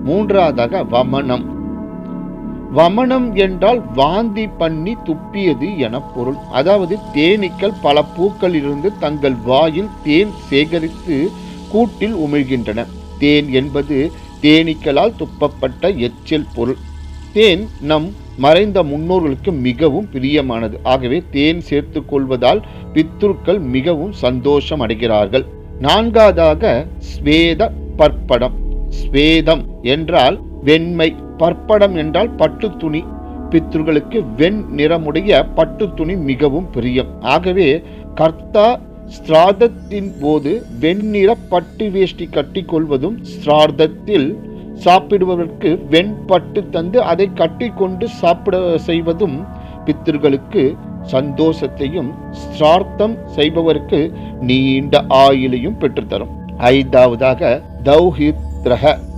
மூன்றாவதாக வமனம். வமனம் என்றால் வாந்தி பண்ணி துப்பியது என பொருள். அதாவது தேனீக்கள் பல பூக்களிலிருந்து தங்கள் வாயில் தேன் சேகரித்து கூட்டில் உமிழ்கின்றன. தேன் என்பது தேனீக்களால் துப்பப்பட்ட எச்சில் பொருள். தேன் நம் மறைந்த முன்னோர்களுக்கு மிகவும் பிரியமானது. ஆகவே தேன் சேர்த்து கொள்வதால் பித்ருக்கள் மிகவும் சந்தோஷம் அடைகிறார்கள். நான்காவதாக ஸ்வேத பற்படம். ஸ்வேதம் என்றால் வெண்மை, பற்படம் என்றால் பட்டு துணி. பித்ருக்களுக்கு வெண் நிறமுடைய பட்டு துணி மிகவும் பிரியம். ஆகவே கர்த்தா ஸ்ராதத்தின் போது வெண்ணிற பட்டு வேஷ்டி கட்டி கொள்வதும், ஸ்ரார்த்தத்தில் சாப்பிடுவதற்கு வெண்பட்டு தந்து அதை கட்டி கொண்டு சாப்பிட செய்வதும் பித்ருக்களுக்கு சந்தோஷத்தையும், ஸ்ரார்த்தம் செய்பவருக்கு நீண்ட ஆயுளையும் பெற்றுத்தரும். ஐந்தாவதாக தௌஹித்ரஹ.